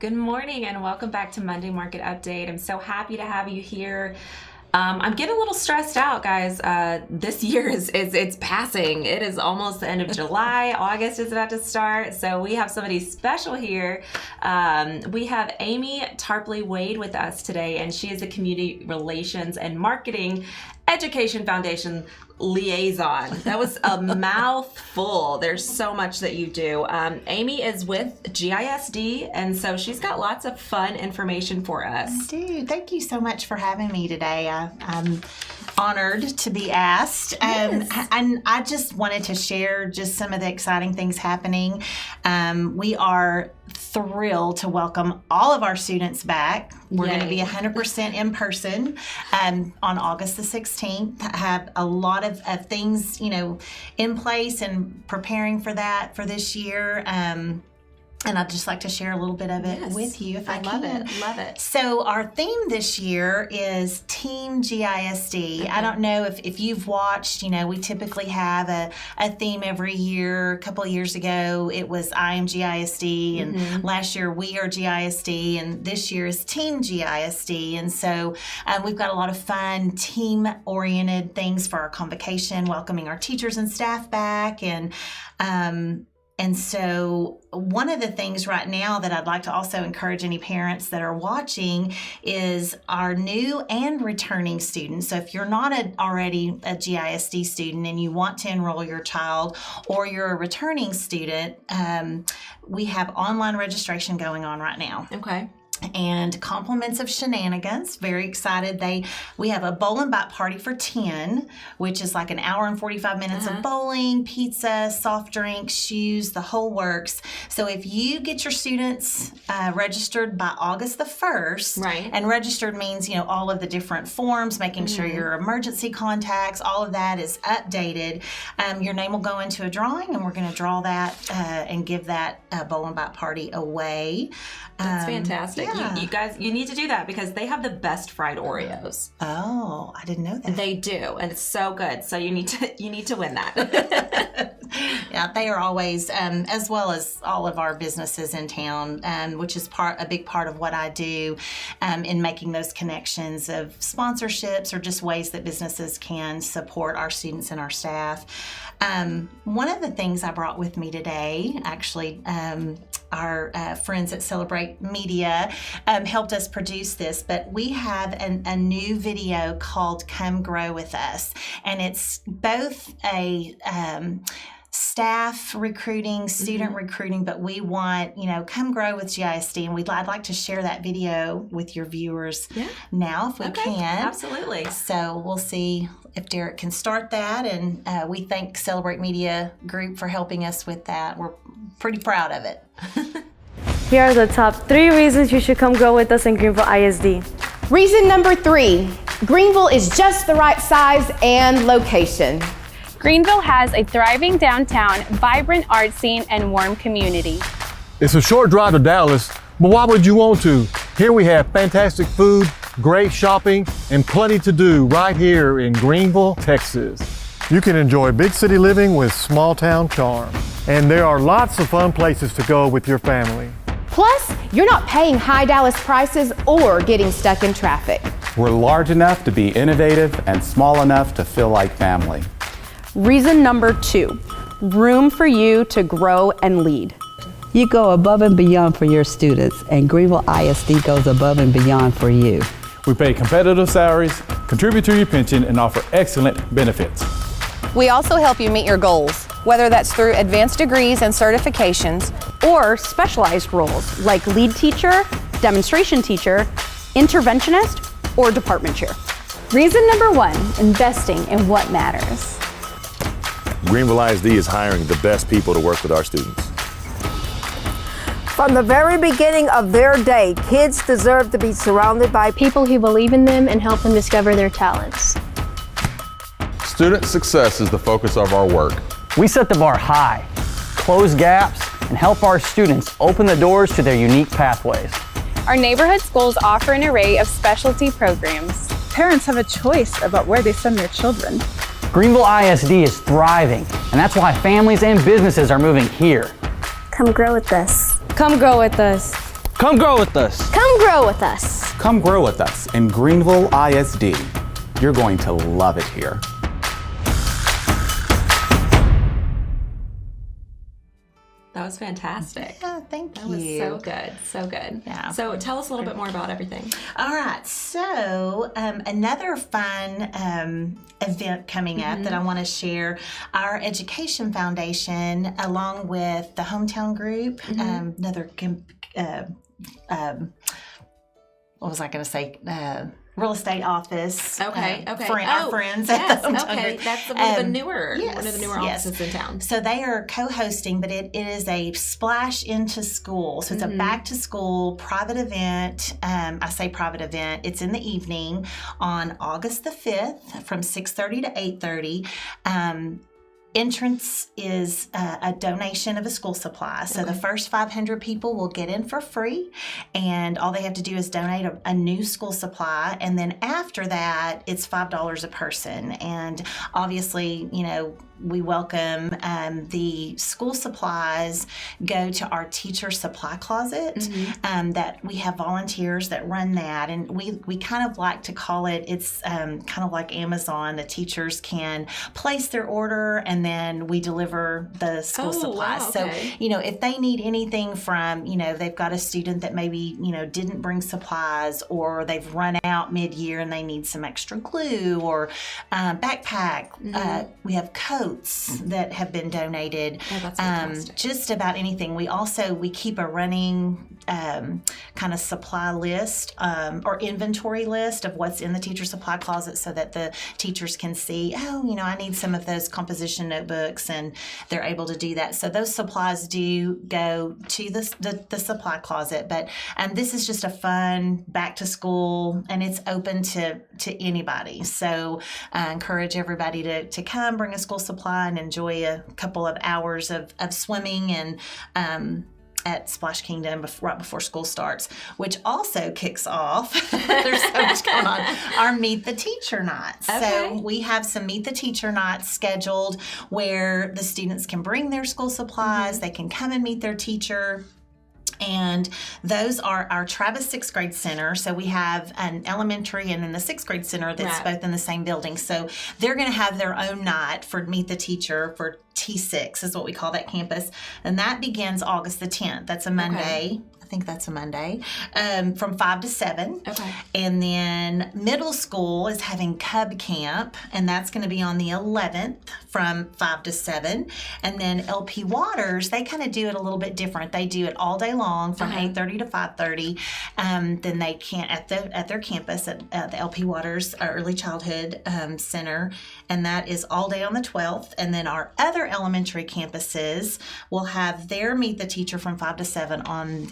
Good morning and welcome back to Monday Market Update. I'm so happy to have you here. I'm getting a little stressed out, guys. This year it's passing. It is almost the end of July. August is about to start. So we have somebody special here. We have Amy Tarpley Wade with us today, and she is the Community Relations and Marketing Education Foundation liaison. That was a mouthful. There's so much that you do. Amy is with GISD, and so she's got lots of fun information for us. I do. Thank you so much for having me today. I'm honored to be asked. Yes. And I just wanted to share just some of the exciting things happening. We are thrilled to welcome all of our students back. We're going to be 100% in person on August the 16th. Have a lot of things, in place and preparing for that for this year. And I'd just like to share a little bit of it with you if I can. Love it. So our theme this year is Team GISD. I don't know if you've watched, we typically have a theme every year. A couple of years ago, it was I am GISD, and last year we are GISD, and this year is Team GISD. And so we've got a lot of fun team-oriented things for our convocation, welcoming our teachers and staff back, and so one of the things right now that I'd like to also encourage any parents that are watching is our new and returning students. So if you're not already a GISD student and you want to enroll your child, or you're a returning student, we have online registration going on right now. Okay. And compliments of shenanigans. Very excited. We have a bowl and bite party for 10, which is like an hour and 45 minutes of bowling, pizza, soft drinks, shoes, the whole works. So if you get your students registered by August the 1st, and registered means, all of the different forms, making sure your emergency contacts, all of that is updated, your name will go into a drawing, and we're going to draw that and give that bowl and bite party away. That's fantastic. Yeah. You guys, you need to do that because they have the best fried Oreos. Oh, I didn't know that. They do, and it's so good. So you need to win that. Yeah, they are always, as well as all of our businesses in town, which is a big part of what I do in making those connections of sponsorships or just ways that businesses can support our students and our staff. One of the things I brought with me today, actually, our friends at Celebrate Media helped us produce this, but we have a new video called Come Grow With Us, and it's both a staff recruiting, student recruiting, but we want, come grow with GISD, and I'd like to share that video with your viewers now if we can. Absolutely. So we'll see if Derek can start that, and we thank Celebrate Media Group for helping us with that. We're pretty proud of it. Here are the top 3 reasons you should come grow with us in Greenville ISD. Reason number 3, Greenville is just the right size and location. Greenville has a thriving downtown, vibrant art scene, and warm community. It's a short drive to Dallas, but why would you want to? Here we have fantastic food, great shopping, and plenty to do right here in Greenville, Texas. You can enjoy big city living with small town charm. And there are lots of fun places to go with your family. Plus, you're not paying high Dallas prices or getting stuck in traffic. We're large enough to be innovative and small enough to feel like family. Reason number 2, room for you to grow and lead. You go above and beyond for your students, and Greenville ISD goes above and beyond for you. We pay competitive salaries, contribute to your pension, and offer excellent benefits. We also help you meet your goals, whether that's through advanced degrees and certifications, or specialized roles like lead teacher, demonstration teacher, interventionist, or department chair. Reason number 1, investing in what matters. Greenville ISD is hiring the best people to work with our students. From the very beginning of their day, kids deserve to be surrounded by people who believe in them and help them discover their talents. Student success is the focus of our work. We set the bar high, close gaps, and help our students open the doors to their unique pathways. Our neighborhood schools offer an array of specialty programs. Parents have a choice about where they send their children. Greenville ISD is thriving, and that's why families and businesses are moving here. Come grow with us. Come grow with us. Come grow with us. Come grow with us. Come grow with us in Greenville ISD. You're going to love it here. That was fantastic. Yeah, thank That you. was so good, so good. Yeah. So tell us a little bit more about everything. All right, so another fun event coming up that I want to share. Our Education Foundation, along with the Hometown Group, another, what was I going to say? Real estate office. Okay. Our friends at the Hometown Group. That's one of the newer, offices in town. So they are co-hosting, but it is a splash into school. So it's a back to school private event. I say private event. It's in the evening on August the 5th from 6:30 to 8:30. Entrance is a donation of a school supply. So the first 500 people will get in for free, and all they have to do is donate a new school supply. And then after that, it's $5 a person. And obviously, you know, we welcome the school supplies go to our teacher supply closet. That we have volunteers that run that, and we kind of like to call it, it's kind of like Amazon. The teachers can place their order and then we deliver the school supplies. Wow, okay. So, you know, if they need anything from, you know, they've got a student that maybe, you know, didn't bring supplies, or they've run out mid-year and they need some extra glue or backpack. We have coats that have been donated. Oh, that's fantastic. Just about anything. We keep a running kind of supply list or inventory list of what's in the teacher supply closet, so that the teachers can see, oh, you know, I need some of those composition notebooks, and they're able to do that. So those supplies do go to the supply closet, but this is just a fun back to school, and it's open to anybody. So I encourage everybody to come, bring a school supply, and enjoy a couple of hours of swimming and at Splash Kingdom right before school starts, which also kicks off, there's so much going on, our Meet the Teacher nights. Okay. So we have some Meet the Teacher nights scheduled where the students can bring their school supplies, they can come and meet their teacher. And those are our Travis 6th grade center. So we have an elementary and then the 6th grade center that's both in the same building. So they're going to have their own night for Meet the Teacher for T6 is what we call that campus. And that begins August the 10th. That's a Monday. Okay. I think that's a Monday, from 5 to 7. Okay. And then middle school is having Cub Camp, and that's going to be on the 11th from 5 to 7. And then LP Waters, they kind of do it a little bit different. They do it all day long from 8:30 to 5:30. Then they can't at their campus at the LP Waters Early Childhood Center, and that is all day on the 12th. And then our other elementary campuses will have their Meet the Teacher from 5 to 7 on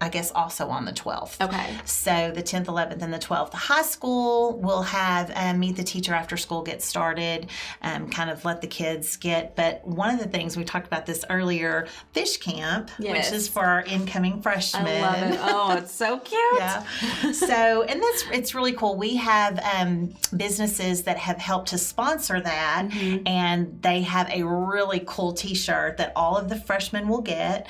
I guess also on the 12th. Okay. So the 10th, 11th, and the 12th. The high school will have Meet the Teacher after school gets started, kind of let the kids but one of the things, we talked about this earlier, Fish Camp, which is for our incoming freshmen. I love it. Oh, it's so cute. Yeah. So, and it's really cool. We have businesses that have helped to sponsor that, and they have a really cool t-shirt that all of the freshmen will get.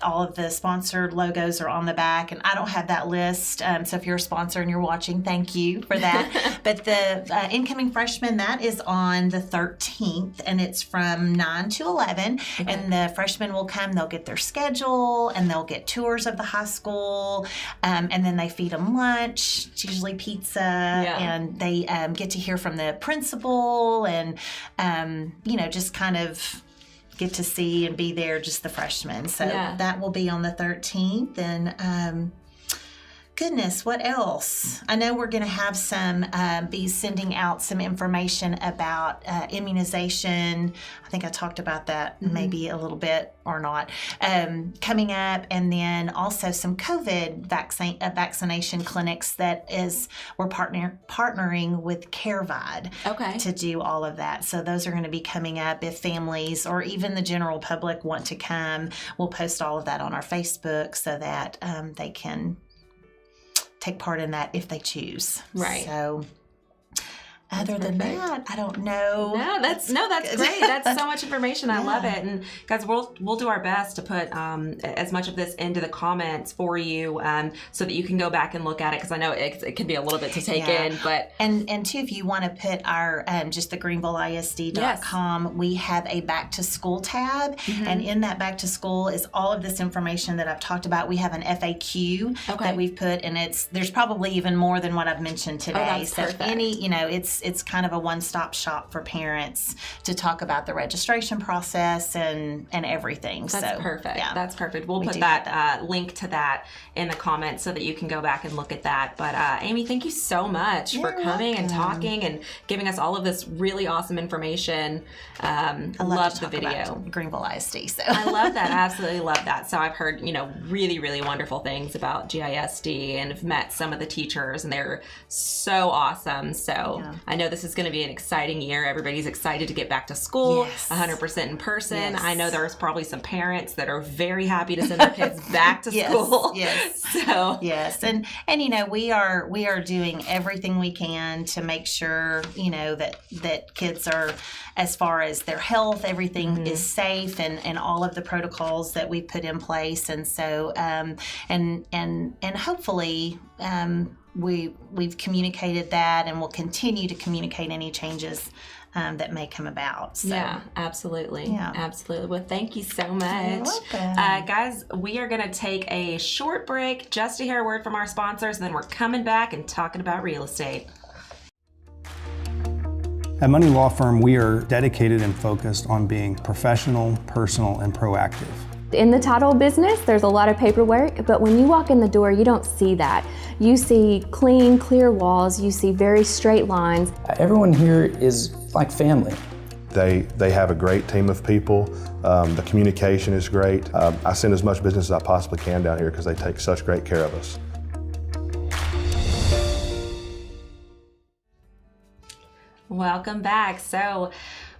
All of the sponsored logos are on the back, and I don't have that list. So if you're a sponsor and you're watching, thank you for that. But the incoming freshmen, that is on the 13th, and it's from 9 to 11. Okay. And the freshmen will come, they'll get their schedule, and they'll get tours of the high school, and then they feed them lunch. It's usually pizza, and they get to hear from the principal, and just kind of get to see and be there, just the freshmen. So that will be on the 13th. And goodness, what else? I know we're going to have be sending out some information about immunization. I think I talked about that maybe a little bit or not, coming up. And then also some COVID vaccination clinics we're partnering with CareVide to do all of that. So those are going to be coming up. If families or even the general public want to come, we'll post all of that on our Facebook so that they can take part in that if they choose. Right. So Other than that, I don't know. No, that's great. That's so much information. I love it. And guys, we'll do our best to put as much of this into the comments for you, so that you can go back and look at it, because I know it can be a little bit to take in. But and too, if you want to put our just the GreenvilleISD.com, we have a back to school tab, and in that back to school is all of this information that I've talked about. We have an FAQ that we've put, and there's probably even more than what I've mentioned today. That's perfect. It's kind of a one-stop shop for parents to talk about the registration process and everything. That's perfect. Yeah. That's perfect. We'll put that link to that in the comments so that you can go back and look at that. But Amy, thank you so much for coming and talking and giving us all of this really awesome information. I love the video. Greenville ISD. So I love that. I absolutely love that. So I've heard, really, really wonderful things about GISD, and have met some of the teachers, and they're so awesome. So I know this is going to be an exciting year. Everybody's excited to get back to school 100% in person. Yes. I know there's probably some parents that are very happy to send their kids back to school. Yes. So and we are doing everything we can to make sure that kids are, as far as their health, everything is safe, and all of the protocols that we put in place. And so and hopefully we've communicated that, and we'll continue to communicate any changes that may come about. So. Yeah, absolutely. Yeah. Absolutely. Well, thank you so much. You're welcome. Guys, we are going to take a short break just to hear a word from our sponsors, and then we're coming back and talking about real estate. At Money Law Firm, we are dedicated and focused on being professional, personal, and proactive. In the title business, there's a lot of paperwork, but when you walk in the door, you don't see that. You see clean, clear walls, you see very straight lines. Everyone here is like family. They have a great team of people. The communication is great. I send as much business as I possibly can down here because they take such great care of us. Welcome back. So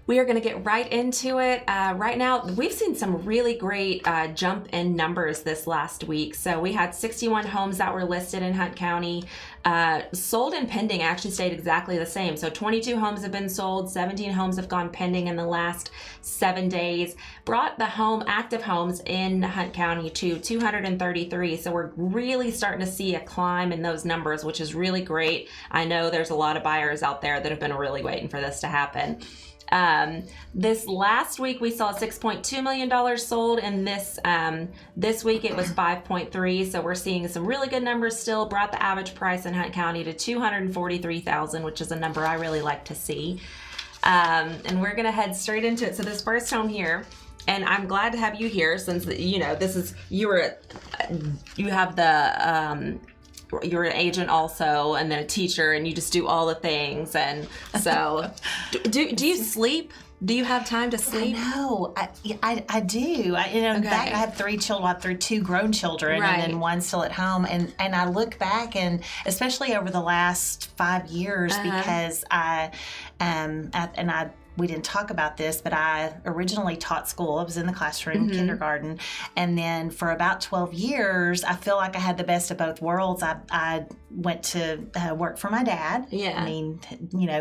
we are going to get right into it. Right now, we've seen some really great jump in numbers this last week. So we had 61 homes that were listed in Hunt County. Sold and pending actually stayed exactly the same. So 22 homes have been sold, 17 homes have gone pending in the last 7 days. Brought the active homes in Hunt County to 233. So we're really starting to see a climb in those numbers, which is really great. I know there's a lot of buyers out there that have been really waiting for this to happen. This last week we saw $6.2 million sold, and this week it was 5.3. So we're seeing some really good numbers still. Brought the average price in Hunt County to $243,000, which is a number I really like to see. And we're gonna head straight into it. So this first home here, and I'm glad to have you here since you're an agent also, and then a teacher, and you just do all the things. And so do you sleep? Do you have time to sleep? No, I do. In fact, I have 3 children. I have 2 grown children, and then 1 still at home. And I look back, and especially over the last 5 years, because we didn't talk about this, but I originally taught school. I was in the classroom, kindergarten. And then for about 12 years, I feel like I had the best of both worlds. I went to work for my dad. Yeah. I mean,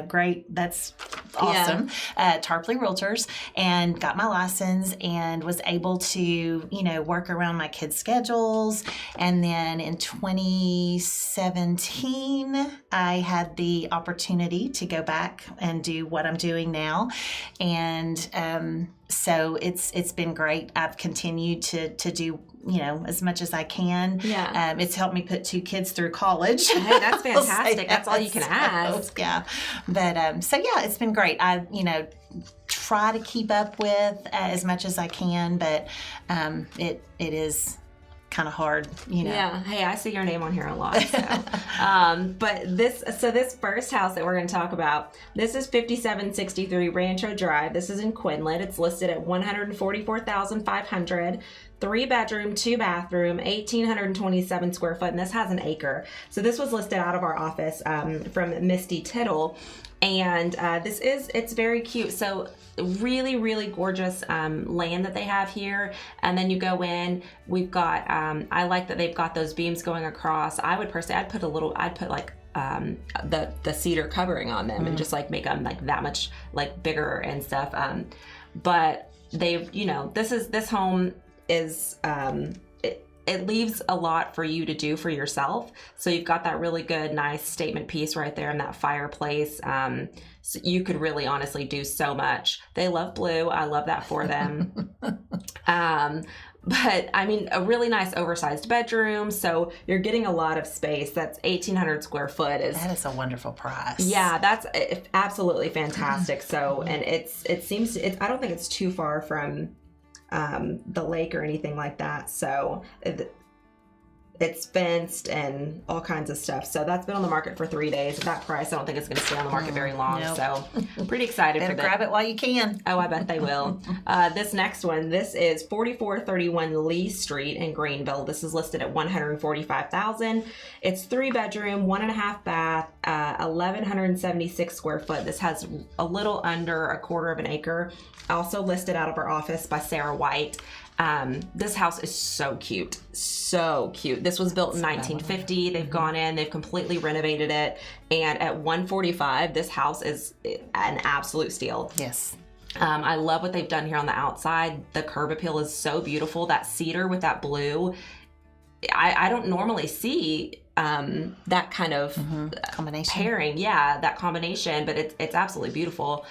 great. That's awesome. Tarpley Realtors, and got my license and was able to, work around my kids' schedules. And then in 2017, I had the opportunity to go back and do what I'm doing now. And so it's been great. I've continued to do as much as I can. Yeah. It's helped me put 2 kids through college. Hey, that's fantastic. That's all you can ask. Yeah. But it's been great. I try to keep up with as much as I can, but it is kind of hard, Yeah. Hey, I see your name on here a lot. So. But this first house that we're going to talk about, this is 5763 Rancho Drive. This is in Quinlan. It's listed at $144,500. 3-bedroom, 2-bathroom, 1,827 square foot, and this has an acre. So this was listed out of our office from Misty Tittle. And it's very cute. So really, really gorgeous land that they have here. And then you go in, we've got, I like that they've got those beams going across. I'd put like the cedar covering on them and just like make them like that much like bigger and stuff. But they've, you know, this home is, it leaves a lot for you to do for yourself. So you've got that really good, nice statement piece right there in that fireplace. So you could really honestly do so much. They love blue. I love that for them. But I mean, a really nice oversized bedroom. So you're getting a lot of space. That's 1,800 square foot. That is a wonderful price. Yeah, that's absolutely fantastic. So, and it seems, I don't think it's too far from the lake or anything like that. So it's fenced and all kinds of stuff. So that's been on the market for 3 days. At that price, I don't think it's going to stay on the market very long. Nope. So I'm pretty excited for that. Better grab it while you can. Oh, I bet they will. This next one, this is 4431 Lee Street in Greenville. This is listed at $145,000. It's 3-bedroom, 1.5 bath, 1,176 square foot. This has a little under a quarter of an acre. Also listed out of our office by Sarah White. This house is so cute. So cute. This was built in 1950. They've gone in, they've completely renovated it. And at $145,000, this house is an absolute steal. Yes. I love what they've done here on the outside. The curb appeal is so beautiful. That cedar with that blue. I don't normally see that kind of combination pairing. Yeah, that combination, but it's absolutely beautiful.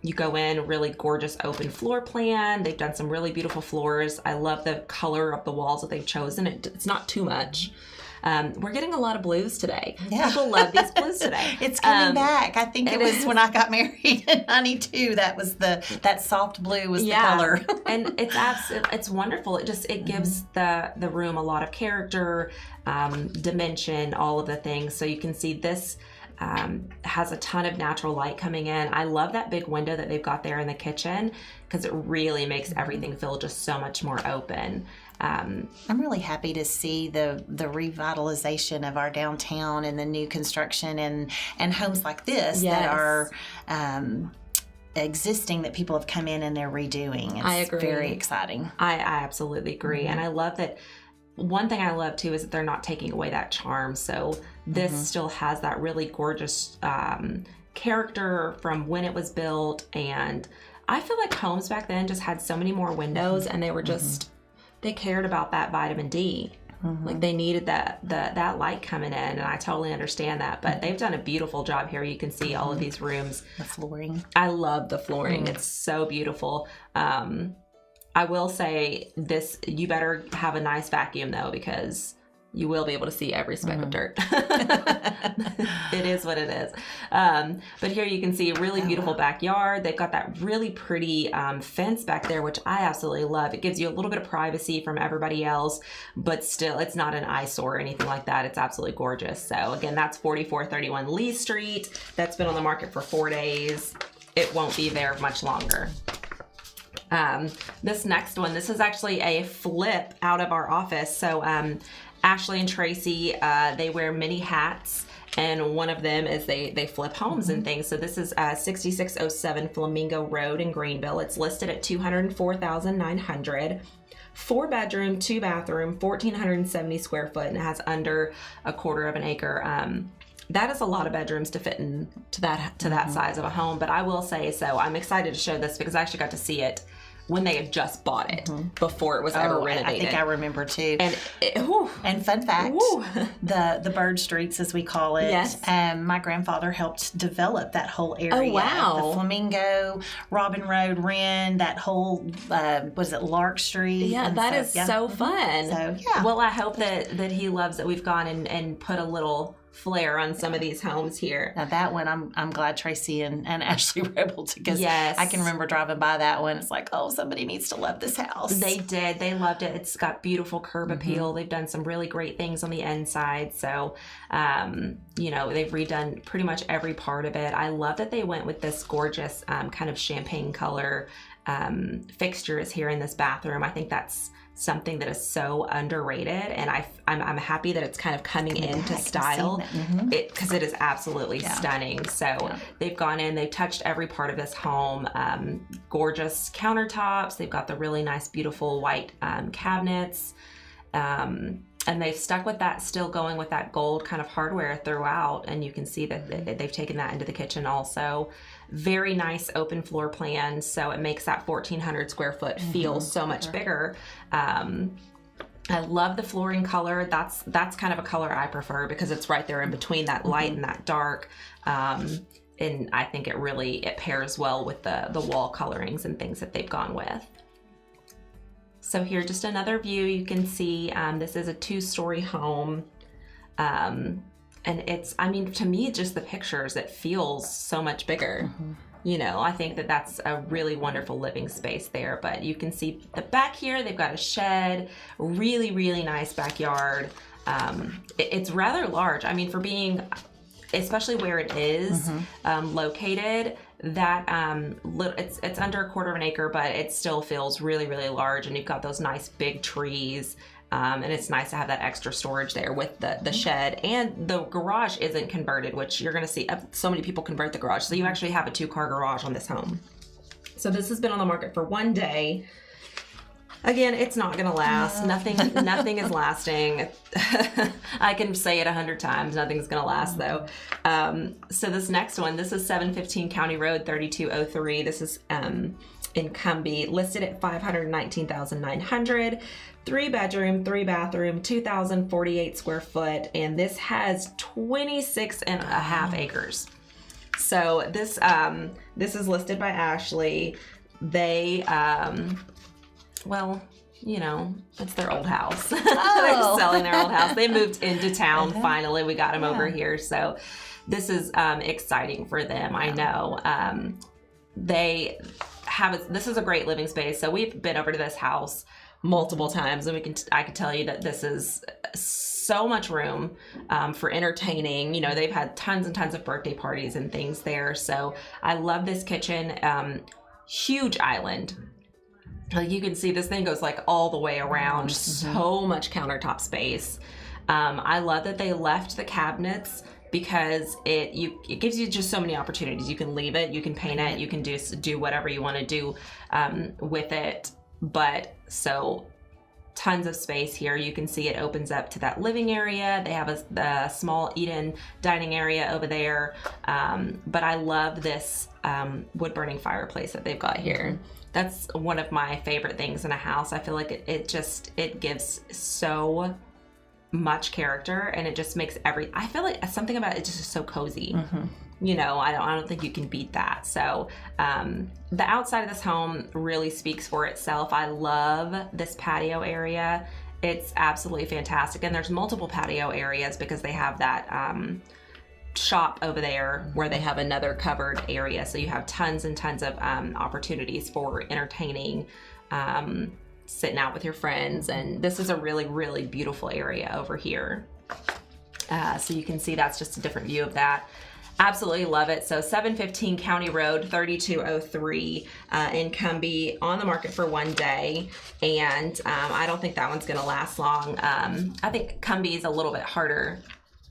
You go in, really gorgeous open floor plan. They've done some really beautiful floors. I love the color of the walls that they've chosen. It's not too much. We're getting a lot of blues today. Yeah. People love these blues today. It's coming back. I think it was when I got married in 92. That was that soft blue was the color. And it's wonderful. It gives the room a lot of character, dimension, all of the things. So you can see this has a ton of natural light coming in. I love that big window that they've got there in the kitchen because it really makes everything feel just so much more open. I'm really happy to see the revitalization of our downtown and the new construction and homes like this that are existing that people have come in and they're redoing. It's I agree. Very exciting. I absolutely agree. And I love that. One thing I love too is that they're not taking away that charm. So this still has that really gorgeous character from when it was built. And I feel like homes back then just had so many more windows and they were just, they cared about that vitamin D. Like they needed that light coming in, and I totally understand that. But they've done a beautiful job here. You can see all of these rooms. The flooring. I love the flooring. It's so beautiful. I will say this, you better have a nice vacuum though, because you will be able to see every speck of dirt. It is what it is. But here you can see a really beautiful backyard. They've got that really pretty fence back there, which I absolutely love. It gives you a little bit of privacy from everybody else, but still it's not an eyesore or anything like that. It's absolutely gorgeous. So again, that's 4431 Lee Street. That's been on the market for 4 days. It won't be there much longer. This next one, this is actually a flip out of our office. So Ashley and Tracy, they wear many hats, and one of them is they flip homes and things. So this is 6607 Flamingo Road in Greenville. It's listed at $204,900. 4-bedroom, 2-bathroom, 1,470 square foot, and it has under a quarter of an acre. That is a lot of bedrooms to fit into that size of a home. But I will say, so I'm excited to show this because I actually got to see it when they had just bought it before it was ever renovated. I think I remember too. And and fun fact, the bird streets as we call it. Yes. My grandfather helped develop that whole area. Oh wow! The Flamingo, Robin Road, Wren, that whole was it Lark Street? Yeah, that is so fun. So yeah. Well, I hope that he loves that we've gone and put a little flair on some of these homes here. Now that one, I'm glad Tracy and Ashley were able to, because yes. I can remember driving by that one. It's like, oh, somebody needs to love this house. They did. They loved it. It's got beautiful curb appeal. They've done some really great things on the inside. So, you know, they've redone pretty much every part of it. I love that they went with this gorgeous kind of champagne color fixtures here in this bathroom. I think that's something that is so underrated, and I'm happy that it's kind of coming into style, because it is absolutely stunning. So they've gone in, they've touched every part of this home. Gorgeous countertops. They've got the really nice, beautiful white cabinets. And they've stuck with that, still going with that gold kind of hardware throughout. And you can see that they've taken that into the kitchen also. Very nice open floor plan. So it makes that 1,400 square foot feel so much bigger. I love the flooring color. That's kind of a color I prefer because it's right there in between that light and that dark. And I think it pairs well with the wall colorings and things that they've gone with. So here, just another view. You can see this is a 2-story home. And to me, just the pictures, it feels so much bigger. I think that's a really wonderful living space there. But you can see the back here, they've got a shed, really, really nice backyard. It's rather large. For being, especially where it is located, that it's under a 1/4 acre, but it still feels really, really large. And you've got those nice big trees. And it's nice to have that extra storage there with the shed. And the garage isn't converted, which you're going to see so many people convert the garage. So you actually have a 2-car garage on this home. So this has been on the market for 1 day. Again, it's not going to last. Nothing is lasting. I can say it 100 times. Nothing's going to last though. So this next one, this is 715 County Road 3203. This is in Cumbie, listed at $519,900. 3-bedroom, 3-bathroom, 2,048 square foot, and this has 26.5 acres. So this is listed by Ashley. They it's their old house. They're selling their old house. They moved into town finally. We got them over here, so this is exciting for them. I know. This is a great living space. So we've been over to this house multiple times, and I can tell you that this is so much room for entertaining. They've had tons and tons of birthday parties and things there. So I love this kitchen. Huge island. Like you can see, this thing goes like all the way around. So much countertop space. I love that they left the cabinets because it gives you just so many opportunities. You can leave it, you can paint it, you can do whatever you want to do with it. But so tons of space here. You can see it opens up to that living area. They have a small eat-in dining area over there. But I love this wood-burning fireplace that they've got here. That's one of my favorite things in a house. I feel like it gives so much character, and it just makes I feel like something about it just is so cozy. I don't think you can beat that. So the outside of this home really speaks for itself. I love this patio area. It's absolutely fantastic. And there's multiple patio areas because they have that shop over there where they have another covered area. So you have tons and tons of opportunities for entertaining, sitting out with your friends. And this is a really, really beautiful area over here. So you can see that's just a different view of that. Absolutely love it. So 715 County Road 3203 in Cumbie, on the market for 1 day. And I don't think that one's going to last long. I think Cumbie is a little bit harder,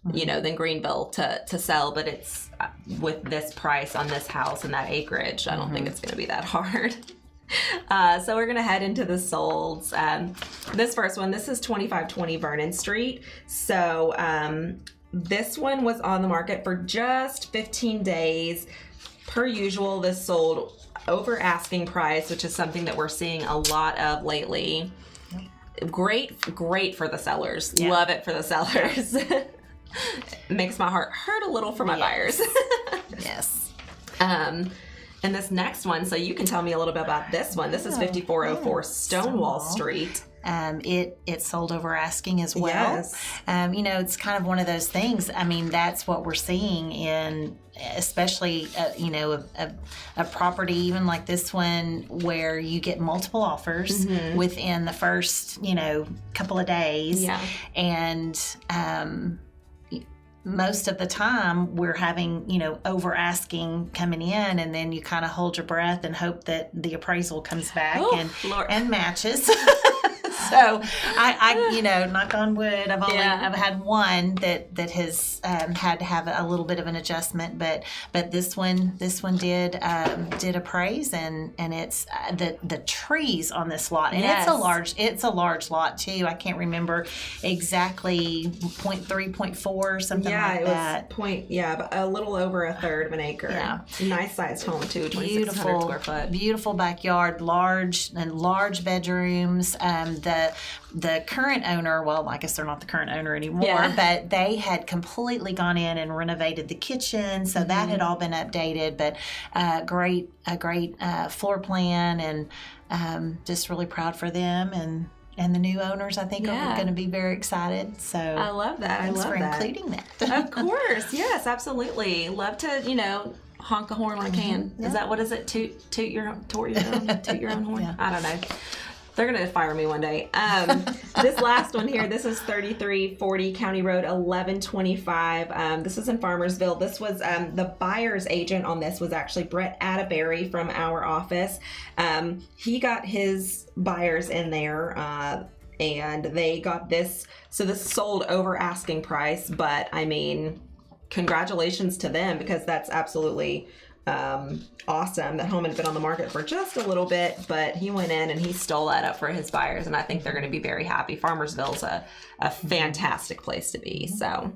than Greenville to sell, but it's with this price on this house and that acreage, I don't think it's going to be that hard. So we're going to head into the solds. This first one, this is 2520 Vernon Street. So this one was on the market for just 15 days. Per usual, this sold over asking price, which is something that we're seeing a lot of lately. Great for the sellers. Yeah. Love it for the sellers. Makes my heart hurt a little for my buyers. Yes. And this next one, so you can tell me a little bit about this one. This is 5404 Stonewall Street. It sold over asking as well. Yes. It's kind of one of those things. That's what we're seeing in, especially, a property even like this one where you get multiple offers within the first, couple of days. Yeah. And, most of the time we're having, over asking coming in, and then you kind of hold your breath and hope that the appraisal comes back and matches. So I you know, knock on wood, I've had one that has had to have a little bit of an adjustment, but this one did appraise, and it's the trees on this lot, and it's a large lot too. I can't remember exactly 0.3, 0.4, something like that. But a little over a third of an acre. Yeah, nice sized home too. 2,600 square foot. Beautiful backyard, large bedrooms. The current owner, well, I guess they're not the current owner anymore, but they had completely gone in and renovated the kitchen, so that had all been updated. But a great floor plan, and just really proud for them, and the new owners, I think, are going to be very excited. So I love that. Thanks for including that. Of course, yes, absolutely. Love to, honk a horn when I can. Is that what is it? Toot your own horn. Yeah. I don't know. They're going to fire me one day. This last one here, this is 3340 County Road 1125. This is in Farmersville. This was the buyer's agent on this was actually Brett Atterbury from our office. He got his buyers in there and they got this. So this sold over asking price, but I mean, congratulations to them, because that's absolutely awesome. That home had been on the market for just a little bit, but he went in and he stole that up for his buyers, and I think they're going to be very happy. Farmersville's a fantastic place to be. So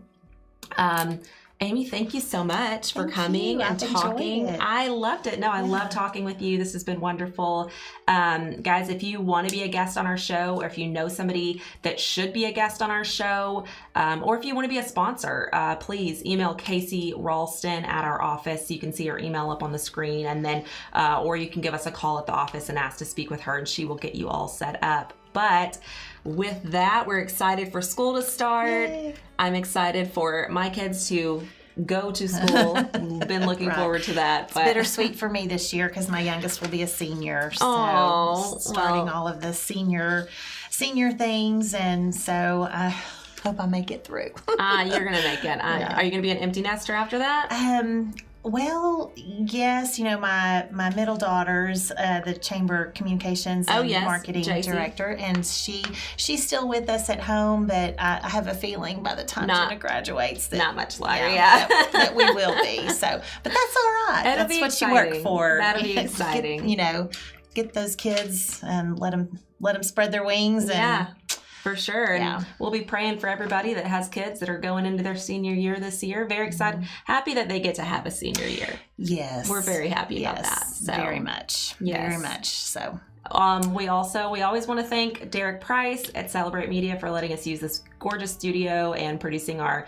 Amy, thank you so much for coming and talking. I loved it. I love talking with you. This has been wonderful. Guys, if you want to be a guest on our show, or if you know somebody that should be a guest on our show, or if you want to be a sponsor, please email Casey Ralston at our office. You can see her email up on the screen, and then, or you can give us a call at the office and ask to speak with her, and she will get you all set up. But with that, we're excited for school to start. Yay. I'm excited for my kids to go to school. Been looking forward to that. It's bittersweet for me this year because my youngest will be a senior. So starting all of the senior things, and so I hope I make it through. You're gonna make it. Are you gonna be an empty nester after that? Well, yes. My middle daughter's the Chamber Communications and Marketing Director, and she's still with us at home. But I have a feeling by the time Jenna graduates, that not much longer. That we will be. So, but that's all right. That's what you work for. That'll be exciting. Get those kids and let them spread their wings. And for sure. And we'll be praying for everybody that has kids that are going into their senior year this year. Very excited. Happy that they get to have a senior year. Yes. We're very happy about that. So, very much. Yes. Very much. So we always want to thank Derek Price at Celebrate Media for letting us use this gorgeous studio and producing our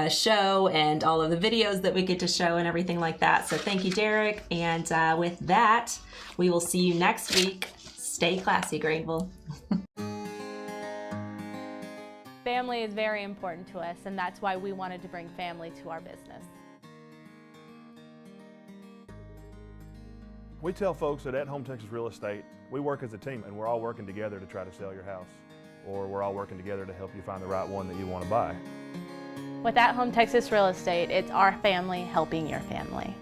show and all of the videos that we get to show and everything like that. So thank you, Derek. And with that, we will see you next week. Stay classy, Greenville. Family is very important to us, and that's why we wanted to bring family to our business. We tell folks that at Home Texas Real Estate, we work as a team, and we're all working together to try to sell your house, or we're all working together to help you find the right one that you want to buy. With At Home Texas Real Estate, it's our family helping your family.